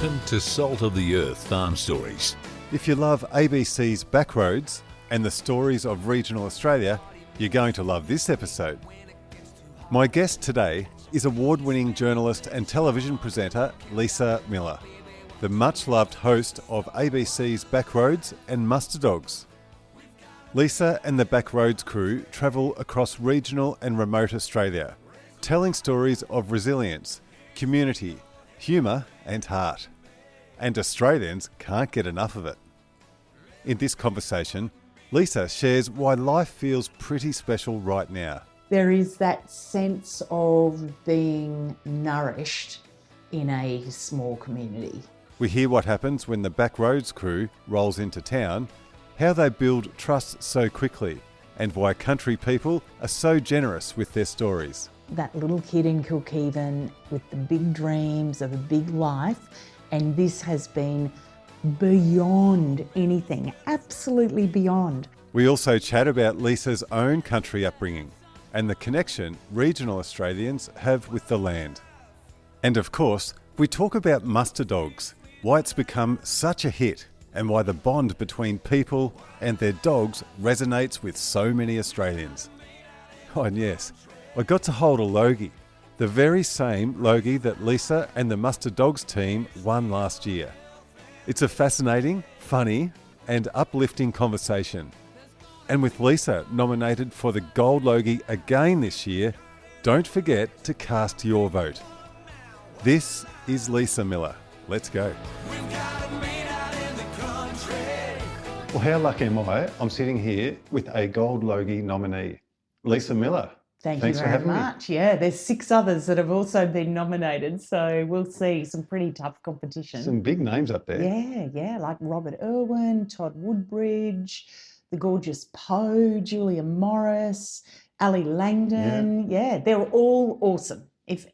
Welcome to Salt of the Earth Farm Stories. If you love ABC's Backroads and the stories of regional Australia, you're going to love this episode. My guest today is award-winning journalist and television presenter Lisa Millar, the much-loved host of ABC's Backroads and Muster Dogs. Lisa and the Backroads crew travel across regional and remote Australia, telling stories of resilience, community, humour and heart. And Australians can't get enough of it. In this conversation, Lisa shares why life feels pretty special right now. There is that sense of being nourished in a small community. We hear what happens when the Backroads crew rolls into town, how they build trust so quickly, and why country people are so generous with their stories. That little kid in Kilkeven with the big dreams of a big life, and this has been beyond anything, absolutely beyond. We also chat about Lisa's own country upbringing and the connection regional Australians have with the land. And of course, we talk about Muster Dogs, why it's become such a hit and why the bond between people and their dogs resonates with so many Australians. Oh, and yes, I got to hold a Logie, the very same Logie that Lisa and the Muster Dogs team won last year. It's a fascinating, funny and uplifting conversation. And with Lisa nominated for the Gold Logie again this year, don't forget to cast your vote. This is Lisa Millar. Let's go. Well, how lucky am I? I'm sitting here with a Gold Logie nominee, Lisa Millar. Thanks for having much. Yeah, there's 6 others that have also been nominated, so we'll see some pretty tough competition. Some big names up there. Yeah, like Robert Irwin, Todd Woodbridge, the gorgeous Poe, Julia Morris, Ali Langdon. Yeah, they're all awesome. If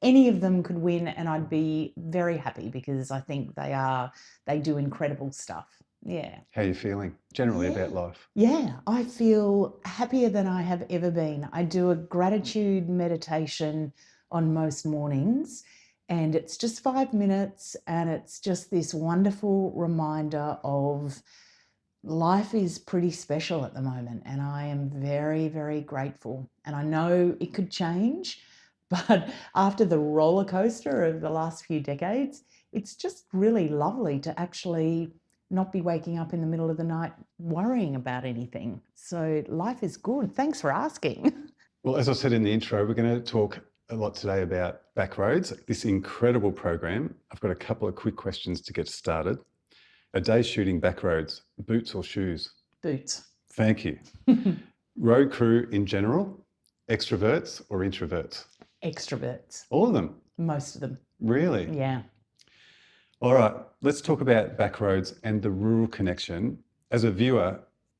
any of them could win, and I'd be very happy because I think they do incredible stuff. Yeah. How are you feeling generally about life? Yeah, I feel happier than I have ever been. I do a gratitude meditation on most mornings, and it's just 5 minutes, and it's just this wonderful reminder of life is pretty special at the moment, and I am very, very grateful. And I know it could change, but after the roller coaster of the last few decades, it's just really lovely to actually not be waking up in the middle of the night worrying about anything. So life is good. Thanks for asking. Well, as I said in the intro, we're going to talk a lot today about Backroads, this incredible program. I've got a couple of quick questions to get started. A day shooting Backroads, boots or shoes? Boots. Thank you. Road crew in general, extroverts or introverts? Extroverts. All of them? Most of them. Really? Yeah. All right, let's talk about Backroads and the rural connection. As a viewer,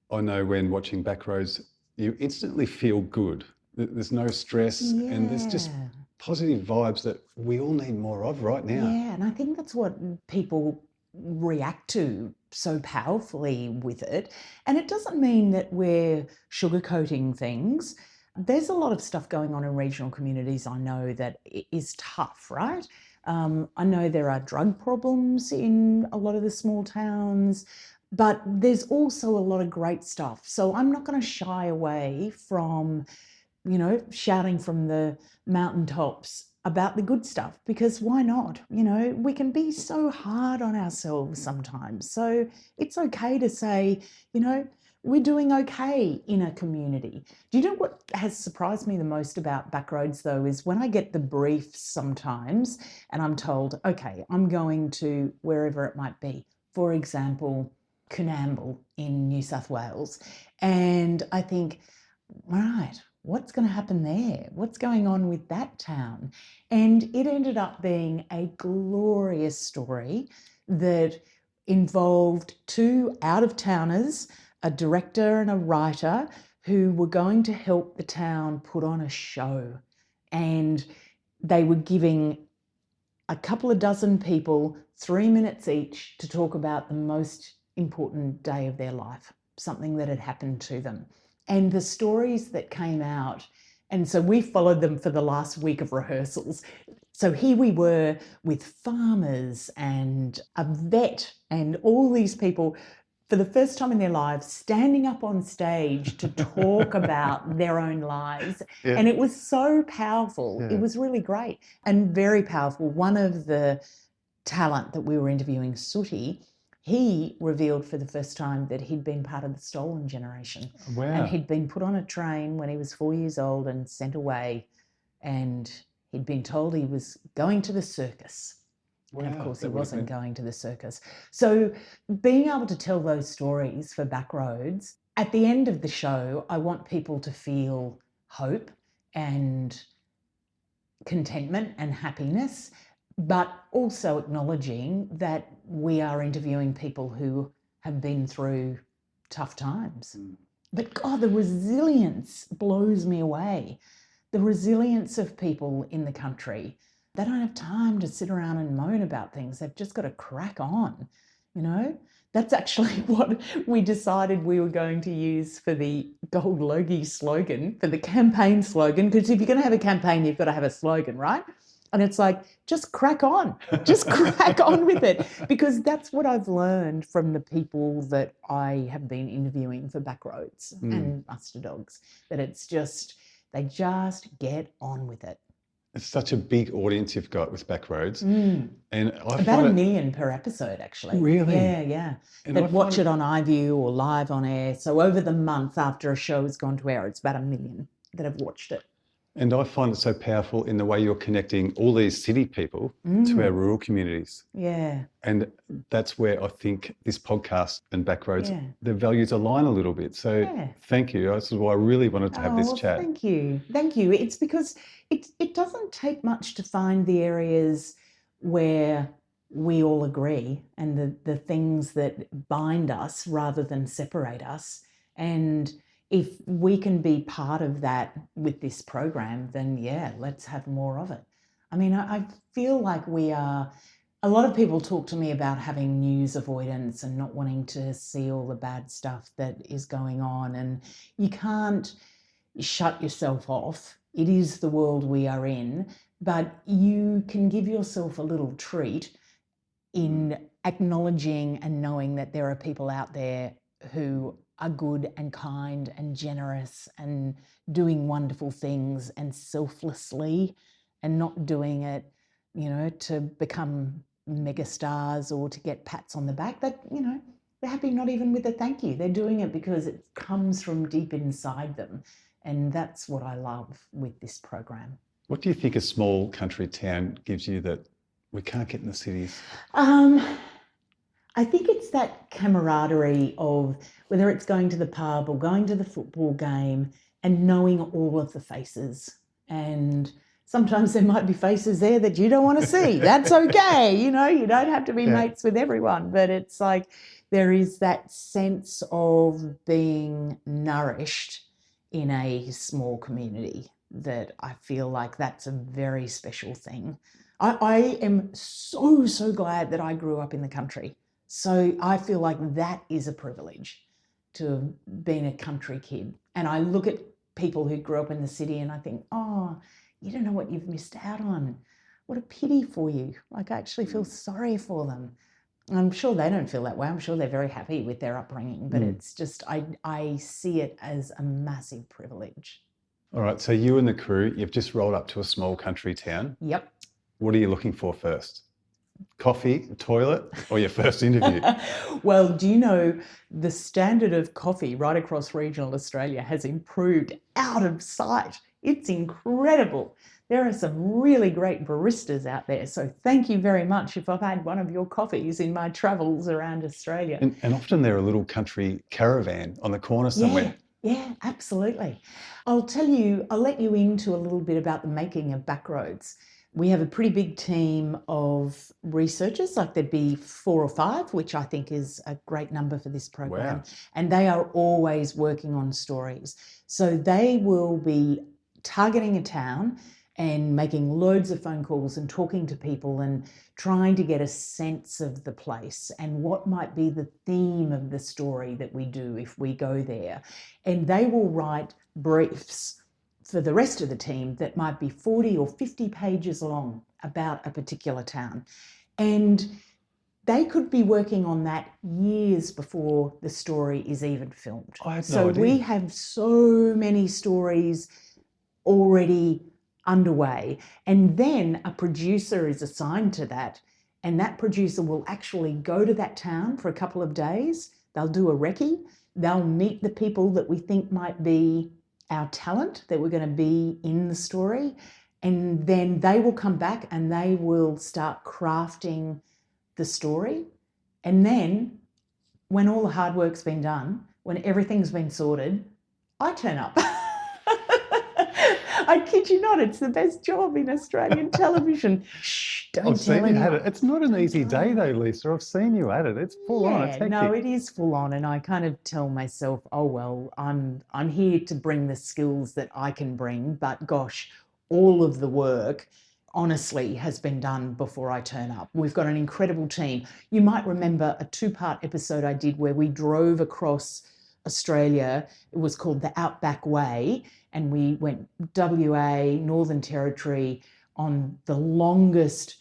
I know when watching Backroads, you instantly feel good. There's no stress and there's just positive vibes that we all need more of right now. Yeah, and I think that's what people react to so powerfully with it. And it doesn't mean that we're sugarcoating things. There's a lot of stuff going on in regional communities, I know, that is tough, right? I know there are drug problems in a lot of the small towns, but there's also a lot of great stuff. So I'm not going to shy away from, shouting from the mountaintops about the good stuff, because why not? We can be so hard on ourselves sometimes. So it's okay to say, we're doing okay in a community. Do you know what has surprised me the most about Backroads, though, is when I get the briefs sometimes and I'm told, okay, I'm going to wherever it might be, for example, Coonamble in New South Wales. And I think, right, what's going to happen there? What's going on with that town? And it ended up being a glorious story that involved 2 out-of-towners, a director and a writer, who were going to help the town put on a show. And they were giving a couple of dozen people 3 minutes each to talk about the most important day of their life, something that had happened to them. And the stories that came out And so we followed them for the last week of rehearsals. So here we were with farmers and a vet and all these people for the first time in their lives standing up on stage to talk about their own lives. Yeah. And it was so powerful. Yeah. It was really great and very powerful. One of the talent that we were interviewing, Sooty, he revealed for the first time that he'd been part of the stolen generation. Wow. And he'd been put on a train when he was 4 years old and sent away. And he'd been told he was going to the circus. Wow, and of course, he that would have wasn't been- going to the circus. So being able to tell those stories for Backroads, at the end of the show, I want people to feel hope and contentment and happiness, but also acknowledging that we are interviewing people who have been through tough times. But God, the resilience blows me away. The resilience of people in the country. They don't have time to sit around and moan about things. They've just got to crack on, you know? That's actually what we decided we were going to use for the Gold Logie slogan, for the campaign slogan, because if you're going to have a campaign, you've got to have a slogan, right? And it's like, just crack on, just crack on with it, because that's what I've learned from the people that I have been interviewing for Backroads and Muster Dogs, that it's just, they just get on with it. It's such a big audience you've got with Backroads. And I About find 1 million per episode, actually. Really? Yeah. And I That watch find it on iView or live on air. So over the month after a show has gone to air, it's about 1 million that have watched it. And I find it so powerful in the way you're connecting all these city people to our rural communities. Yeah. And that's where I think this podcast and Backroads, Yeah. the values align a little bit. So thank you. This is why I really wanted to have this chat. Thank you. Thank you. It's because it doesn't take much to find the areas where we all agree and the things that bind us rather than separate us. And if we can be part of that with this program, then yeah, let's have more of it. I mean, I feel like we are, a lot of people talk to me about having news avoidance and not wanting to see all the bad stuff that is going on. And you can't shut yourself off. It is the world we are in, but you can give yourself a little treat in acknowledging and knowing that there are people out there who are good and kind and generous and doing wonderful things and selflessly, and not doing it, you know, to become mega stars or to get pats on the back. That, you know, they're happy not even with a thank you. They're doing it because it comes from deep inside them. And that's what I love with this program. What do you think a small country town gives you that we can't get in the cities? I think it's that camaraderie of whether it's going to the pub or going to the football game and knowing all of the faces. And sometimes there might be faces there that you don't want to see. That's okay. You know, you don't have to be mates with everyone, but it's like there is that sense of being nourished in a small community that I feel like that's a very special thing. I am so glad that I grew up in the country. So I feel like that is a privilege to have been a country kid. And I look at people who grew up in the city and I think, oh, you don't know what you've missed out on. What a pity for you. Like, I actually feel sorry for them. I'm sure they don't feel that way. I'm sure they're very happy with their upbringing, but it's just, I see it as a massive privilege. All right. So you and the crew, you've just rolled up to a small country town. Yep. What are you looking for first? Coffee, toilet, or your first interview? Well, do you know the standard of coffee right across regional Australia has improved out of sight? It's incredible. There are some really great baristas out there. So thank you very much if I've had one of your coffees in my travels around Australia. And often they're a little country caravan on the corner somewhere. Yeah, absolutely. I'll let you into a little bit about the making of Backroads. We have a pretty big team of researchers, like there'd be 4 or 5, which I think is a great number for this program. Wow. And they are always working on stories. So they will be targeting a town and making loads of phone calls and talking to people and trying to get a sense of the place and what might be the theme of the story that we do if we go there. And they will write briefs for the rest of the team that might be 40 or 50 pages long about a particular town. And they could be working on that years before the story is even filmed. I had no So idea. we have so many stories already underway. And then a producer is assigned to that. And that producer will actually go to that town for a couple of days. They'll do a recce. They'll meet the people that we think might be our talent, that we're going to be in the story. And then they will come back and they will start crafting the story. And then when all the hard work's been done, when everything's been sorted, I turn up. I kid you not, it's the best job in Australian television. Shh, don't I've tell seen you anyone. at it. It's not an easy day though, Lisa. I've seen you at it. It's full on. It's hectic. No, it is full on, and I kind of tell myself, oh well, I'm here to bring the skills that I can bring, but gosh, all of the work honestly has been done before I turn up. We've got an incredible team. You might remember a 2-part episode I did where we drove across Australia. It was called The Outback Way, and we went WA, Northern Territory, on the longest,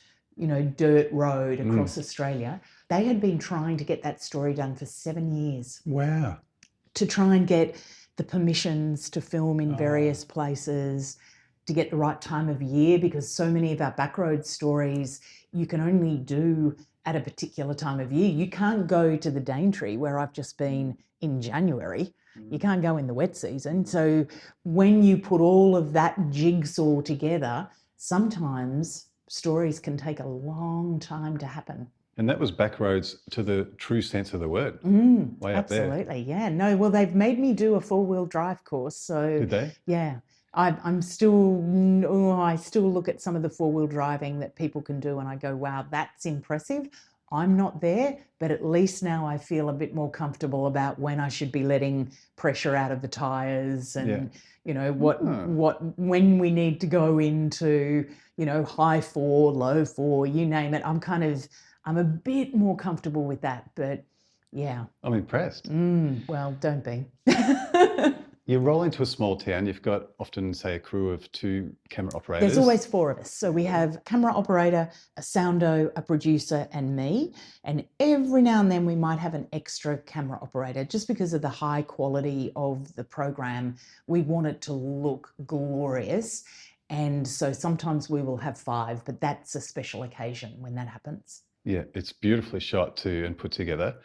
dirt road across Australia. They had been trying to get that story done for 7 years, Wow. to try and get the permissions to film in various places, to get the right time of year, because so many of our backroad stories you can only do at a particular time of year. You can't go to the Daintree where I've just been in January. You can't go in the wet season. So when you put all of that jigsaw together, sometimes stories can take a long time to happen. And that was backroads to the true sense of the word. Way up there. Absolutely, yeah. No, well, they've made me do a 4-wheel drive course. So Did they? yeah, I still look at some of the 4-wheel driving that people can do and I go, wow, that's impressive. I'm not there, but at least now I feel a bit more comfortable about when I should be letting pressure out of the tyres and, when we need to go into, high 4, low 4, you name it. I'm a bit more comfortable with that, but yeah. I'm impressed. Well, don't be. You roll into a small town, you've got often, say, a crew of 2 camera operators. There's always 4 of us. So we have a camera operator, a soundo, a producer, and me. And every now and then we might have an extra camera operator just because of the high quality of the program. We want it to look glorious. And so sometimes we will have 5, but that's a special occasion when that happens. Yeah, it's beautifully shot too and put together.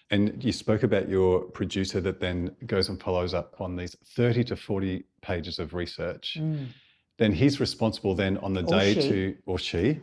And you spoke about your producer that then goes and follows up on these 30 to 40 pages of research. Then he's responsible then on the day or she,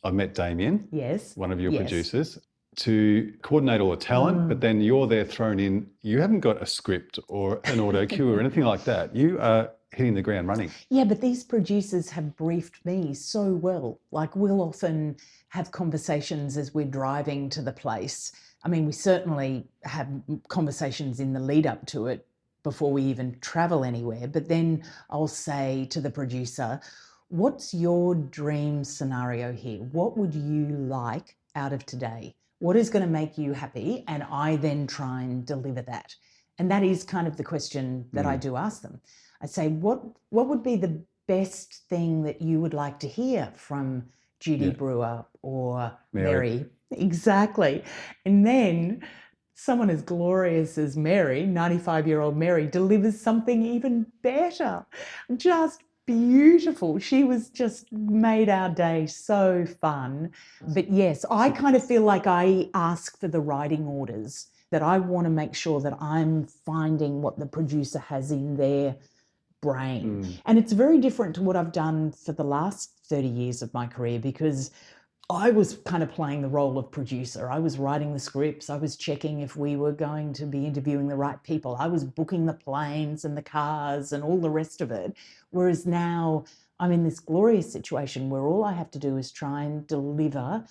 I've met Damien, yes, one of your producers, to coordinate all the talent, but then you're there thrown in. You haven't got a script or an auto cue or anything like that. You are hitting the ground running. Yeah, but these producers have briefed me so well. Like we'll often have conversations as we're driving to the place. I mean, we certainly have conversations in the lead up to it before we even travel anywhere. But then I'll say to the producer, what's your dream scenario here? What would you like out of today? What is going to make you happy? And I then try and deliver that. And that is kind of the question that I do ask them. I say, what would be the best thing that you would like to hear from Judy Brewer or Mary? Exactly. And then someone as glorious as Mary, 95-year-old Mary, delivers something even better. Just beautiful. She was just made our day so fun. But yes, I kind of feel like I ask for the writing orders, that I want to make sure that I'm finding what the producer has in their brain. And it's very different to what I've done for the last 30 years of my career, because I was kind of playing the role of producer. I was writing the scripts. I was checking if we were going to be interviewing the right people. I was booking the planes and the cars and all the rest of it. Whereas now I'm in this glorious situation where all I have to do is try and deliver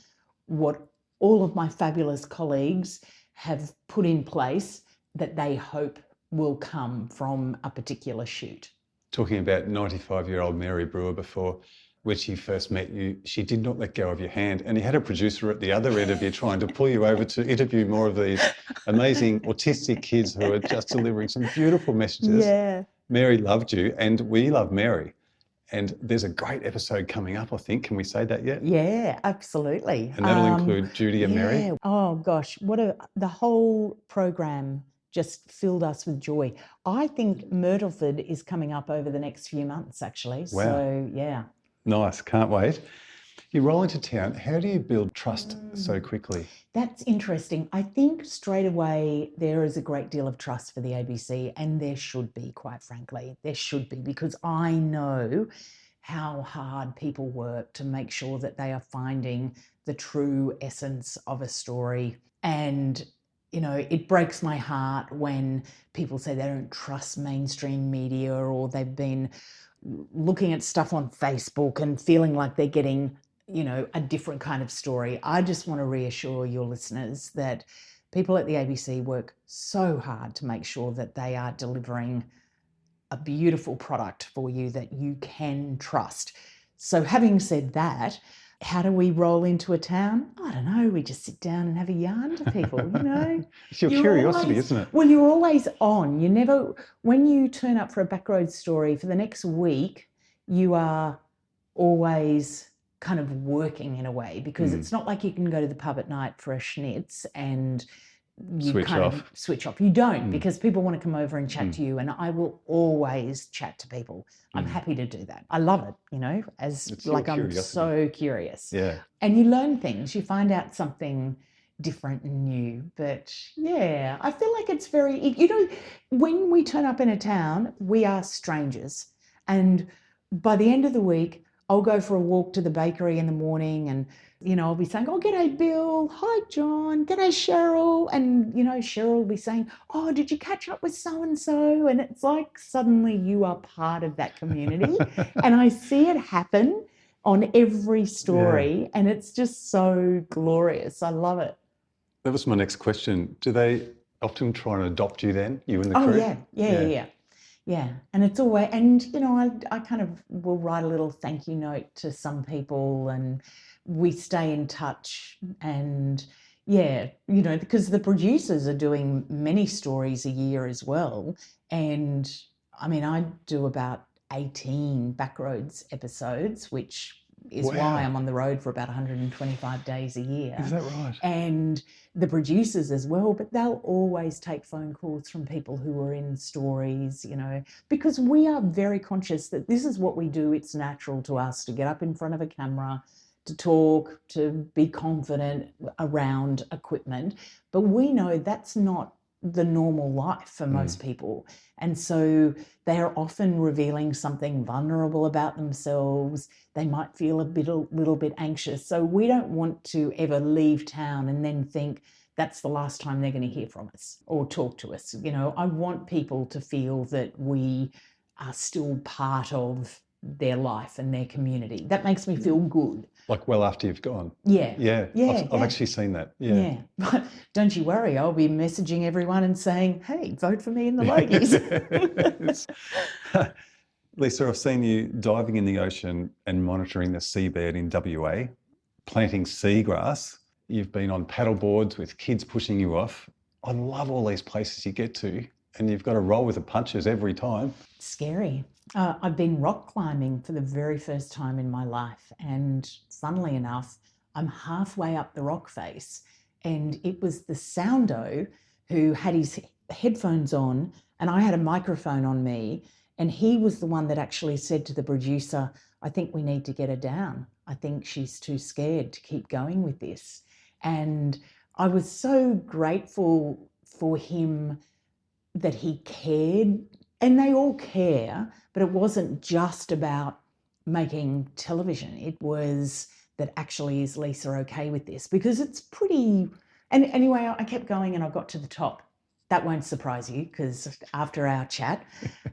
what all of my fabulous colleagues have put in place that they hope will come from a particular shoot. Talking about 95-year-old Mary Brewer before, when she first met you, she did not let go of your hand, and you had a producer at the other end of you trying to pull you over to interview more of these amazing autistic kids who are just delivering some beautiful messages. Yeah. Mary loved you and we love Mary. And there's a great episode coming up, I think. Can we say that yet? Yeah, absolutely. And that'll include Judy and Mary? Yeah. Oh, gosh, the whole program just filled us with joy. I think Myrtleford is coming up over the next few months, actually. Wow. So, yeah. Nice, can't wait. You roll into town. How do you build trust so quickly? That's interesting. I think straight away there is a great deal of trust for the ABC, and there should be, quite frankly. There should be, because I know how hard people work to make sure that they are finding the true essence of a story. And, you know, it breaks my heart when people say they don't trust mainstream media, or they've been looking at stuff on Facebook and feeling like they're getting, you know, a different kind of story. I just want to reassure your listeners that people at the ABC work so hard to make sure that they are delivering a beautiful product for you that you can trust. So having said that, how do we roll into a town? I don't know. We just sit down and have a yarn to people, you know. It's your curiosity, isn't it? Well, you're always on. You never, when you turn up for a Backroads story for the next week, you are always kind of working in a way, because it's not like you can go to the pub at night for a schnitz and you switch off. You don't, because people want to come over and chat to you, and I will always chat to people. I'm happy to do that. I love it, you know, I'm so curious. Yeah. And you learn things, you find out something different and new. But yeah, I feel like it's very, you know, when we turn up in a town, we are strangers. And by the end of the week, I'll go for a walk to the bakery in the morning, and, you know, I'll be saying, oh, g'day, Bill. Hi, John. G'day, Cheryl. And, you know, Cheryl will be saying, oh, did you catch up with so-and-so? And it's like suddenly you are part of that community. And I see it happen on every story, and it's just so glorious. I love it. That was my next question. Do they often try and adopt you then, you and the crew? Oh, yeah. Yeah, and it's always, and, you know, I kind of will write a little thank you note to some people, and we stay in touch. And yeah, you know, because the producers are doing many stories a year as well. And I mean, I do about 18 Backroads episodes, which is why I'm on the road for about 125 days a year. Is that right? And the producers as well, but they'll always take phone calls from people who are in stories, you know, because we are very conscious that this is what we do. It's natural to us to get up in front of a camera, to talk, to be confident around equipment. But we know that's not the normal life for most people. And so they are often revealing something vulnerable about themselves. They might feel a little bit anxious. So we don't want to ever leave town and then think that's the last time they're going to hear from us or talk to us. You know, I want people to feel that we are still part of their life and their community. That makes me feel good. Like well after you've gone. Yeah. I've actually seen that. Yeah. But don't you worry, I'll be messaging everyone and saying, hey, vote for me in the Logies. Lisa, I've seen you diving in the ocean and monitoring the seabed in WA, planting seagrass. You've been on paddle boards with kids pushing you off. I love all these places you get to, and you've got to roll with the punches every time. Scary. I've been rock climbing for the very first time in my life, and funnily enough, I'm halfway up the rock face, and it was the soundo who had his headphones on and I had a microphone on me, and he was the one that actually said to the producer, I think we need to get her down. I think she's too scared to keep going with this. And I was so grateful for him that he cared. And they all care, but it wasn't just about making television. It was that actually, is Lisa okay with this? Because it's pretty... And anyway, I kept going and I got to the top. That won't surprise you, because after our chat,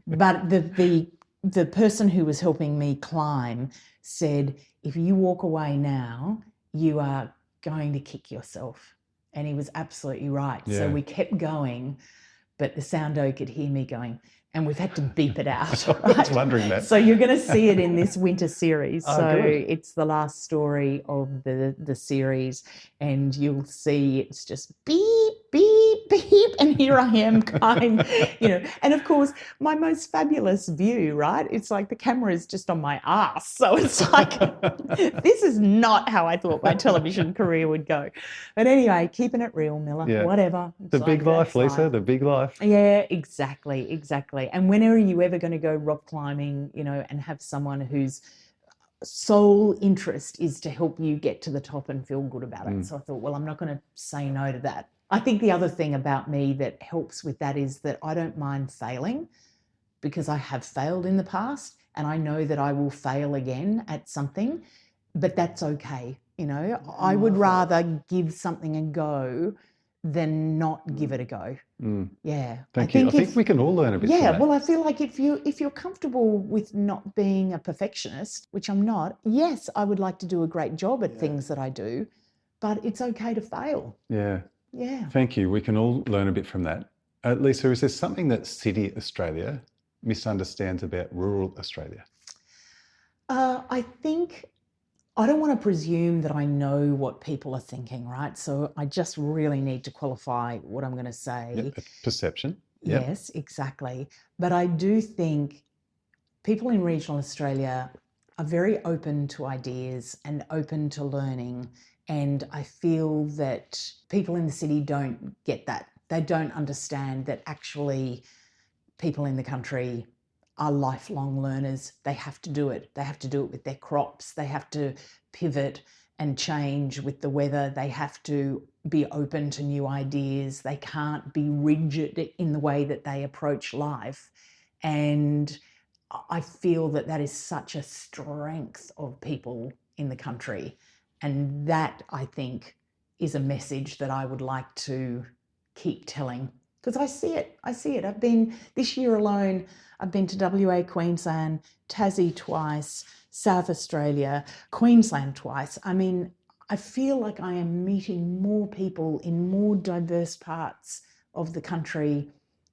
but the person who was helping me climb said, if you walk away now, you are going to kick yourself. And he was absolutely right. Yeah. So we kept going, but the soundo could hear me going, and we've had to beep it out. I was wondering that. So you're going to see it in this winter series. Oh, so good. It's the last story of the series, and you'll see it's just beep, beep, beep, beep, and here I am kind, and of course, my most fabulous view, right? It's like the camera is just on my ass. So it's like, this is not how I thought my television career would go. But anyway, keeping it real, Miller, Yeah. whatever. The big life, Lisa, the big life. Yeah, exactly. And when are you ever going to go rock climbing, and have someone whose sole interest is to help you get to the top and feel good about it? So I thought, well, I'm not going to say no to that. I think the other thing about me that helps with that is that I don't mind failing, because I have failed in the past and I know that I will fail again at something, but that's okay. I would rather give something a go than not give it a go. Yeah. Thank you. I think we can all learn a bit from that. Well, I feel like if you're comfortable with not being a perfectionist, which I'm not, yes, I would like to do a great job at things that I do, but it's okay to fail. Yeah. Yeah. Thank you. We can all learn a bit from that. Lisa, is there something that city Australia misunderstands about rural Australia? I think I don't want to presume that I know what people are thinking, right? So I just really need to qualify what I'm going to say. Yep. Perception. Yep. Yes, exactly. But I do think people in regional Australia are very open to ideas and open to learning. And I feel that people in the city don't get that. They don't understand that actually people in the country are lifelong learners. They have to do it. They have to do it with their crops. They have to pivot and change with the weather. They have to be open to new ideas. They can't be rigid in the way that they approach life. And I feel that that is such a strength of people in the country. And that, I think, is a message that I would like to keep telling, because I see it. I've been, this year alone, I've been to WA, Queensland, Tassie twice, South Australia, Queensland twice. I mean, I feel like I am meeting more people in more diverse parts of the country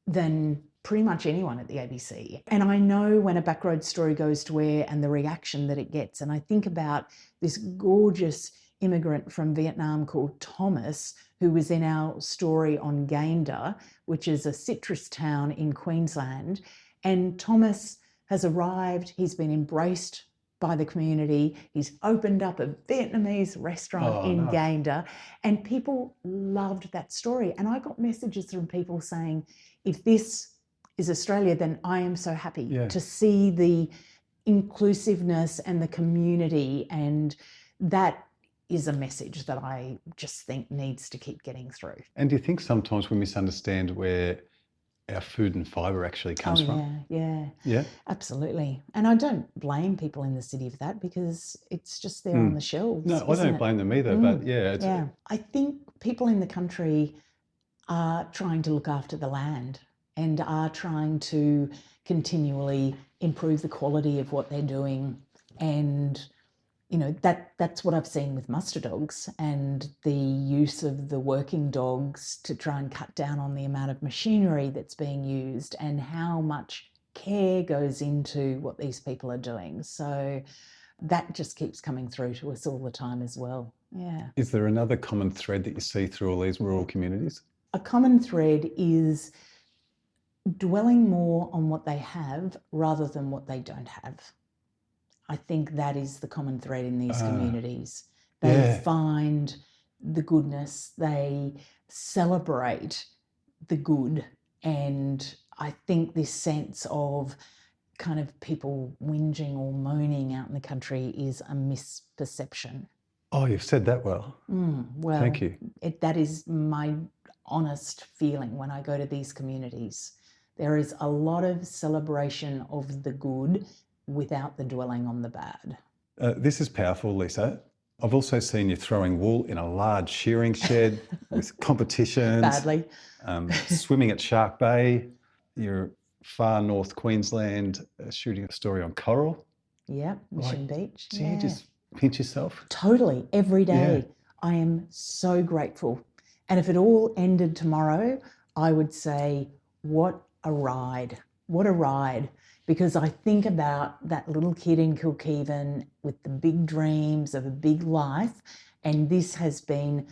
than pretty much anyone at the ABC. And I know when a backroad story goes to air and the reaction that it gets. And I think about this gorgeous immigrant from Vietnam called Thomas, who was in our story on Gayndah, which is a citrus town in Queensland. And Thomas has arrived, he's been embraced by the community, he's opened up a Vietnamese restaurant in Gayndah, and people loved that story. And I got messages from people saying, if this is Australia, then I am so happy to see the inclusiveness and the community, and that is a message that I just think needs to keep getting through. And do you think sometimes we misunderstand where our food and fibre actually comes from? Yeah, absolutely. And I don't blame people in the city for that, because it's just there on the shelves. No, I don't blame them either, but I think people in the country are trying to look after the land and are trying to continually improve the quality of what they're doing. And that's what I've seen with muster dogs, and the use of the working dogs to try and cut down on the amount of machinery that's being used, and how much care goes into what these people are doing. So that just keeps coming through to us all the time as well. Yeah. Is there another common thread that you see through all these rural communities? A common thread is dwelling more on what they have rather than what they don't have. I think that is the common thread in these communities. They find the goodness, they celebrate the good, and I think this sense of kind of people whinging or moaning out in the country is a misperception. Oh, you've said that well. Well, thank you. That is my honest feeling when I go to these communities. There is a lot of celebration of the good without the dwelling on the bad. This is powerful, Lisa. I've also seen you throwing wool in a large shearing shed with competitions. Badly. Swimming at Shark Bay. You're far north Queensland shooting a story on coral. Yeah, Mission Beach. Do you just pinch yourself? Totally, every day. I am so grateful. And if it all ended tomorrow, I would say, what a ride. What a ride. Because I think about that little kid in Kilkeven with the big dreams of a big life, and this has been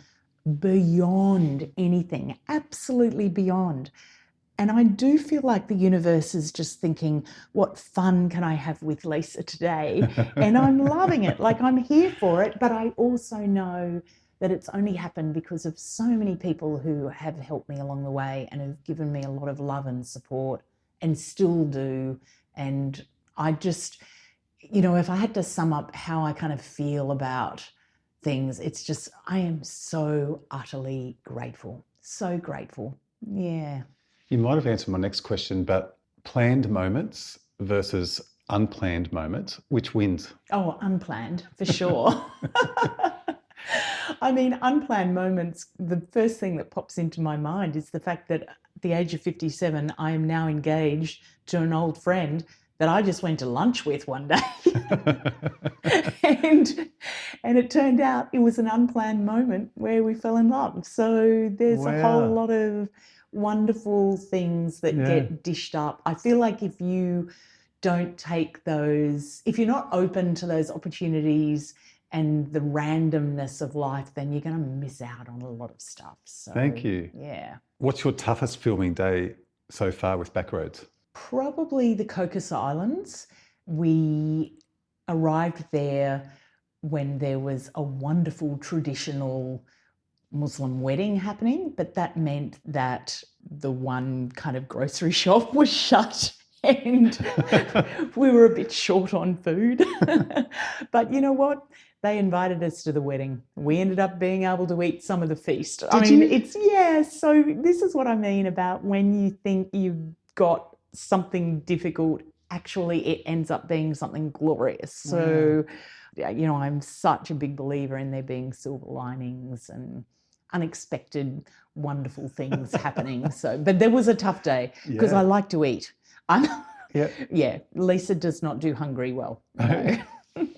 beyond anything, absolutely beyond. And I do feel like the universe is just thinking, what fun can I have with Lisa today? And I'm loving it. Like, I'm here for it. But I also know that it's only happened because of so many people who have helped me along the way and have given me a lot of love and support and still do. And I just, if I had to sum up how I kind of feel about things, it's just, I am so utterly grateful. So grateful. Yeah. You might have answered my next question, but planned moments versus unplanned moments, which wins? Oh, unplanned, for sure. I mean, unplanned moments, the first thing that pops into my mind is the fact that at the age of 57, I am now engaged to an old friend that I just went to lunch with one day. and it turned out it was an unplanned moment where we fell in love. So there's a whole lot of wonderful things that get dished up. I feel like if you don't take those, if you're not open to those opportunities and the randomness of life, then you're going to miss out on a lot of stuff. So, thank you. Yeah. What's your toughest filming day so far with Backroads? Probably the Cocos Islands. We arrived there when there was a wonderful traditional Muslim wedding happening, but that meant that the one kind of grocery shop was shut and we were a bit short on food. But you know what? They invited us to the wedding. We ended up being able to eat some of the feast. So this is what I mean about when you think you've got something difficult, actually it ends up being something glorious. So, I'm such a big believer in there being silver linings and unexpected, wonderful things happening. So, but there was a tough day because I like to eat. Lisa does not do hungry well. No.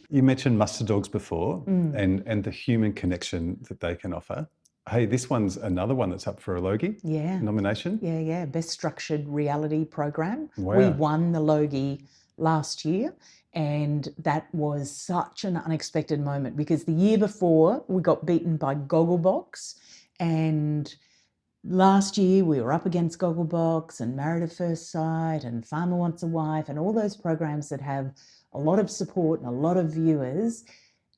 You mentioned mustard dogs before and the human connection that they can offer. Hey, this one's another one that's up for a Logie nomination. Yeah. Best Structured Reality Program. Wow. We won the Logie last year, and that was such an unexpected moment because the year before we got beaten by Gogglebox, and last year we were up against Gogglebox and Married at First Sight and Farmer Wants a Wife and all those programs that have a lot of support and a lot of viewers.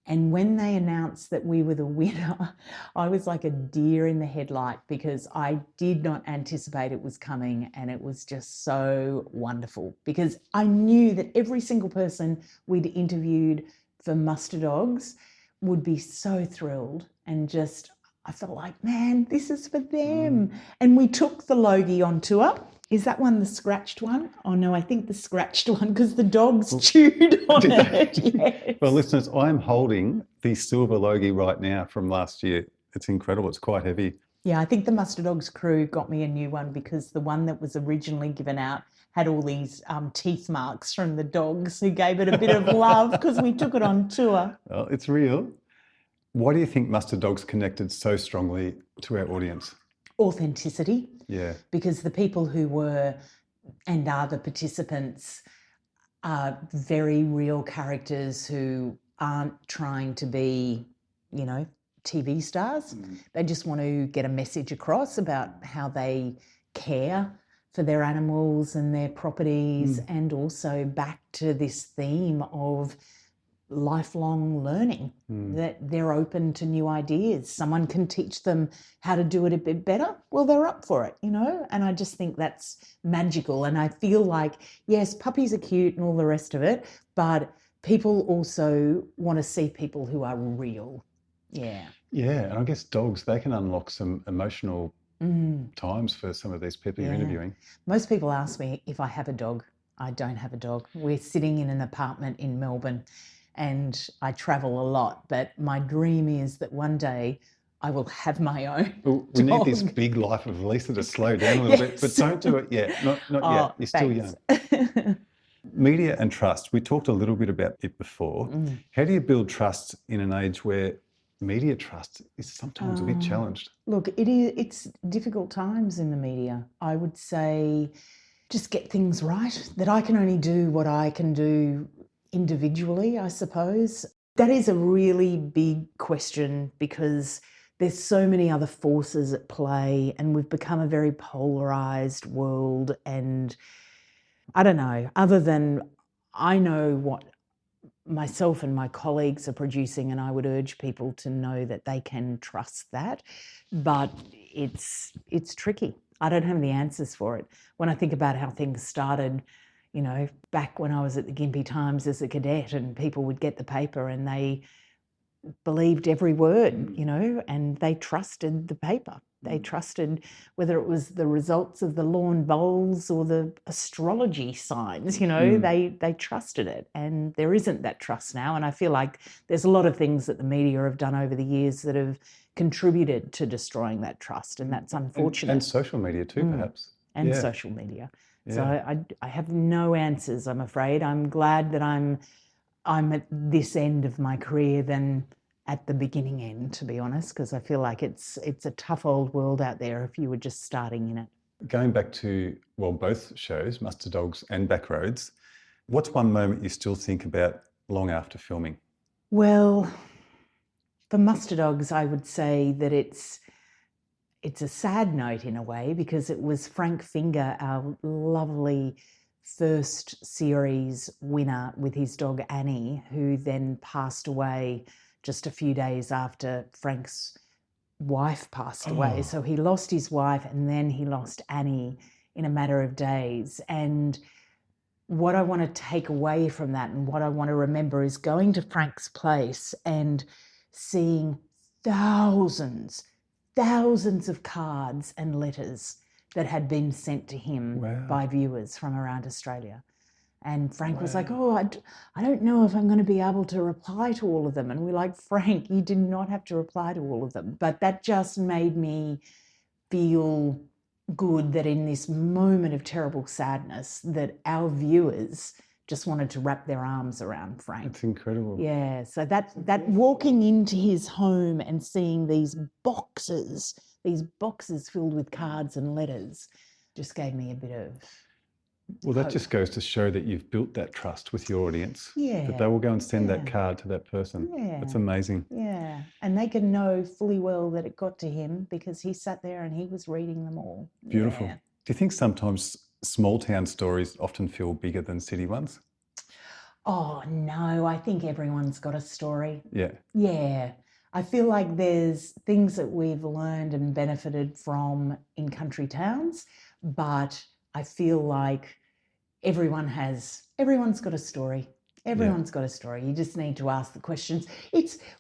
And when they announced that we were the winner, I was like a deer in the headlight because I did not anticipate it was coming, and it was just so wonderful because I knew that every single person we'd interviewed for Muster Dogs would be so thrilled, and just I felt like, man, this is for them. And we took the Logie on tour. Is that one the scratched one? Oh, no, I think the scratched one because the dogs chewed on it. Yes. Well, listeners, I'm holding the silver Logie right now from last year. It's incredible. It's quite heavy. Yeah, I think the Muster Dogs crew got me a new one because the one that was originally given out had all these teeth marks from the dogs who gave it a bit of love because we took it on tour. Well, it's real. Why do you think Muster Dogs connected so strongly to our audience? Authenticity. Yeah. Because the people who were and are the participants are very real characters who aren't trying to be, TV stars. They just want to get a message across about how they care for their animals and their properties, and also back to this theme of lifelong learning, that they're open to new ideas. Someone can teach them how to do it a bit better. Well, they're up for it, and I just think that's magical. And I feel like, yes, puppies are cute and all the rest of it, but people also want to see people who are real. Yeah. Yeah, and I guess dogs, they can unlock some emotional times for some of these people you're interviewing. Most people ask me if I have a dog. I don't have a dog. We're sitting in an apartment in Melbourne and I travel a lot, but my dream is that one day I will have my own Well, we need this big life of Lisa to slow down a little bit, but don't do it yet. Not yet. You're still young. Media and trust. We talked a little bit about it before. How do you build trust in an age where media trust is sometimes a bit challenged? Look, it's difficult times in the media. I would say just get things right, that I can only do what I can do individually, I suppose. That is a really big question because there's so many other forces at play, and we've become a very polarized world. And I don't know, other than I know what myself and my colleagues are producing, and I would urge people to know that they can trust that. But it's tricky. I don't have the answers for it. When I think about how things started, you know, back when I was at the Gympie Times as a cadet, and people would get the paper and they believed every word, you know, and they trusted the paper. They trusted whether it was the results of the lawn bowls or the astrology signs, you know, they trusted it. And there isn't that trust now. And I feel like there's a lot of things that the media have done over the years that have contributed to destroying that trust. And that's unfortunate. And social media too, perhaps. And social media. So I have no answers, I'm afraid. I'm glad that I'm at this end of my career than at the beginning end, to be honest, because I feel like it's a tough old world out there if you were just starting in it. Going back to, well, both shows, Mustard Dogs and Backroads, what's one moment you still think about long after filming? Well, for Mustard Dogs, I would say that it's a sad note in a way, because it was Frank Finger, our lovely first series winner with his dog Annie, who then passed away just a few days after Frank's wife passed away. So he lost his wife and then he lost Annie in a matter of days. And what I want to take away from that and what I want to remember is going to Frank's place and seeing thousands of cards and letters that had been sent to him by viewers from around Australia. And Frank was like, oh, I don't know if I'm going to be able to reply to all of them. And we're like, Frank, you did not have to reply to all of them. But that just made me feel good that in this moment of terrible sadness that our viewers just wanted to wrap their arms around Frank. It's incredible. Yeah, so that walking into his home and seeing these boxes filled with cards and letters just gave me a bit of Well, that hope. just goes to show that you've built that trust with your audience. Yeah. That they will go and send that card to that person. Yeah. That's amazing. Yeah, and they can know fully well that it got to him because he sat there and he was reading them all. Beautiful. Yeah. Do you think sometimes small town stories often feel bigger than city ones? Oh, no, I think everyone's got a story. Yeah. Yeah. I feel like there's things that we've learned and benefited from in country towns, but I feel like everyone's got a story. Everyone's got a story. You just need to ask the questions.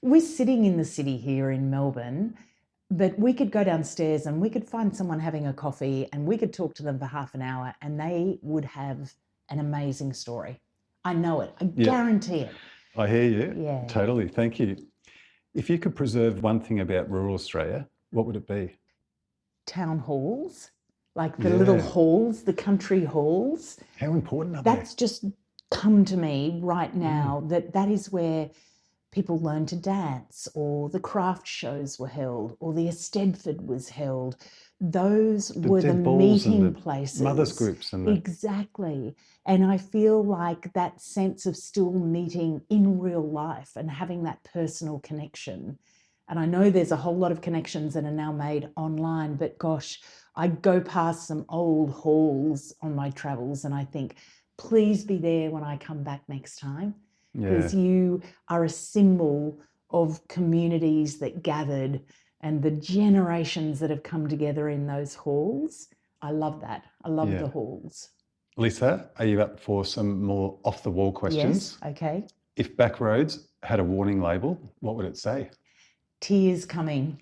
We're sitting in the city here in Melbourne, but we could go downstairs and we could find someone having a coffee and we could talk to them for half an hour and they would have an amazing story. I know it. I guarantee it. I hear you. Yeah. Totally. Thank you. If you could preserve one thing about rural Australia, what would it be? Town halls, like the little halls, the country halls. How important are they? That's just come to me right now, that is where people learned to dance, or the craft shows were held, or the Eisteddfod was held. Those were the meeting places. Mothers groups and Exactly. And I feel like that sense of still meeting in real life and having that personal connection. And I know there's a whole lot of connections that are now made online, but gosh, I go past some old halls on my travels and I think, please be there when I come back next time, because you are a symbol of communities that gathered and the generations that have come together in those halls. I love that. I love the halls. Lisa, are you up for some more off-the-wall questions? Yes, okay. If Backroads had a warning label, what would it say? Tears coming.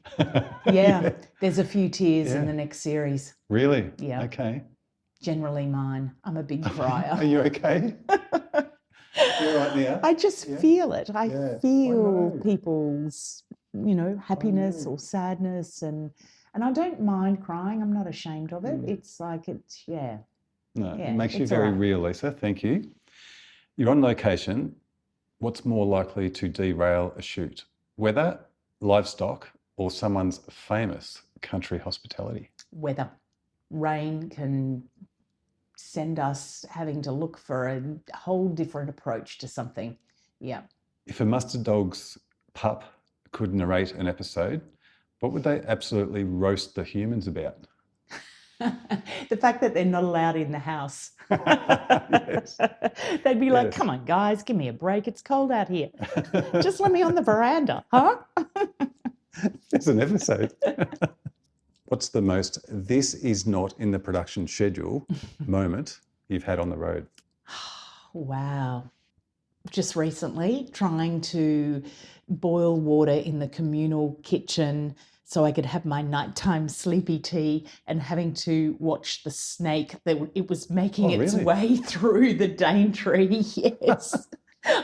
Yeah, there's a few tears in the next series. Really? Yeah. Okay. Generally mine. I'm a big crier. Are you okay? You're right now. I just feel it. I feel people's, happiness or sadness, and I don't mind crying. I'm not ashamed of it. It's like No, it makes you very real, Lisa. Thank you. You're on location. What's more likely to derail a shoot? Weather, livestock, or someone's famous country hospitality? Weather. Rain can send us having to look for a whole different approach to something. Yeah. If a Mustard Dog's pup could narrate an episode, What would they absolutely roast the humans about? The fact that they're not allowed in the house. Yes. They'd be like, Yes. come on, guys, give me a break. It's cold out here. Just let me on the veranda, huh? There's an episode. What's the most "this is not in the production schedule" moment you've had on the road? Wow. Just recently, trying to boil water in the communal kitchen so I could have my nighttime sleepy tea, and having to watch the snake that it was making its really? way through the daintree. Yes.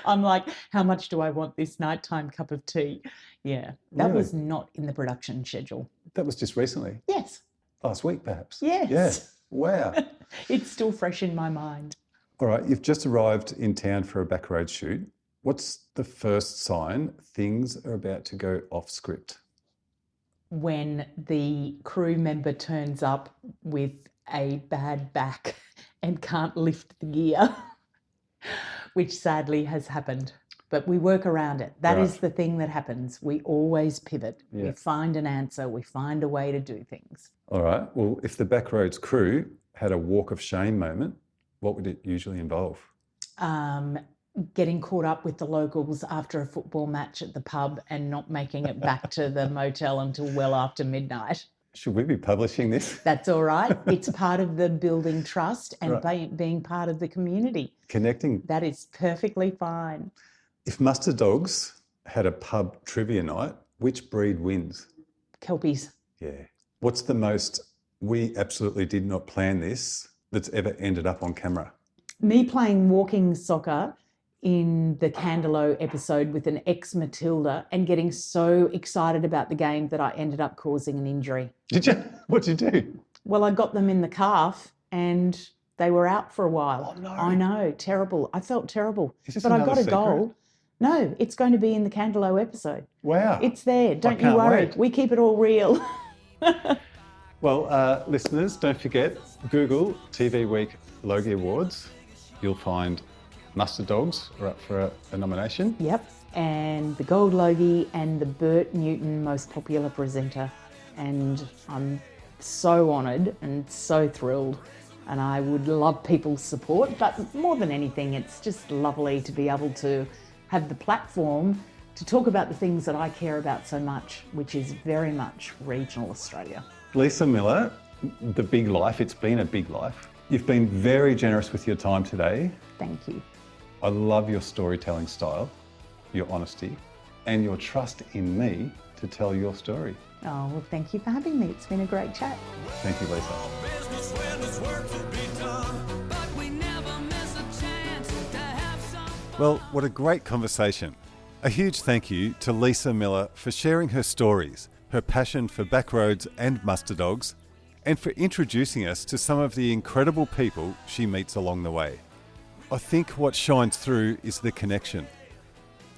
I'm like, how much do I want this nighttime cup of tea? Yeah, that Really? was not in the production schedule. That was just recently. Yes. Last week, perhaps. Yes. Yeah. Wow. It's still fresh in my mind. All right, you've just arrived in town for a backroad shoot. What's the first sign things are about to go off script? When the crew member turns up with a bad back and can't lift the gear, which sadly has happened. But we work around it. That is Right. the thing that happens. We always pivot. Yeah. We find an answer. We find a way to do things. All right, well, if the backroads crew had a walk of shame moment, what would it usually involve? Getting caught up with the locals after a football match at the pub and not making it back to the motel until well after midnight. Should we be publishing this? That's all right. It's part of the building trust and Right. being part of the community. Connecting. That is perfectly fine. If Mustard Dogs had a pub trivia night, which breed wins? Kelpies. Yeah. What's the most "we absolutely did not plan this" that's ever ended up on camera? Me playing walking soccer in the Candelo episode with an ex-Matilda and getting so excited about the game that I ended up causing an injury. Did you? What'd you do? Well, I got them in the calf and they were out for a while. Oh, no. I know, terrible. I felt terrible. Is this But I another got a secret? goal. No, it's going to be in the Candelo episode. Wow. It's there. Don't you can't worry. wait. We keep it all real. Well, listeners, don't forget, Google TV Week Logie Awards. You'll find Mustard Dogs are up for a nomination. Yep. And the Gold Logie and the Bert Newton Most Popular Presenter. And I'm so honoured and so thrilled. And I would love people's support. But more than anything, it's just lovely to be able to have the platform to talk about the things that I care about so much, which is very much regional Australia. Lisa Millar, The Big Life. It's been a big life. You've been very generous with your time today. Thank you. I love your storytelling style, your honesty, and your trust in me to tell your story. Oh, well, thank you for having me. It's been a great chat. Thank you, Lisa. Business when there's work to be done, but we never miss a chance to have some fun. Well, what a great conversation. A huge thank you to Lisa Millar for sharing her stories, her passion for backroads and Mustard Dogs, and for introducing us to some of the incredible people she meets along the way. I think what shines through is the connection.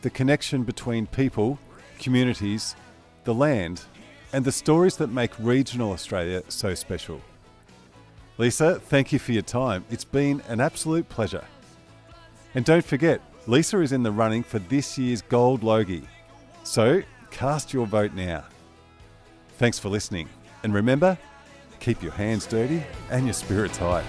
The connection between people, communities, the land, and the stories that make regional Australia so special. Lisa, thank you for your time. It's been an absolute pleasure. And don't forget, Lisa is in the running for this year's Gold Logie. So cast your vote now. Thanks for listening. And remember, keep your hands dirty and your spirits high.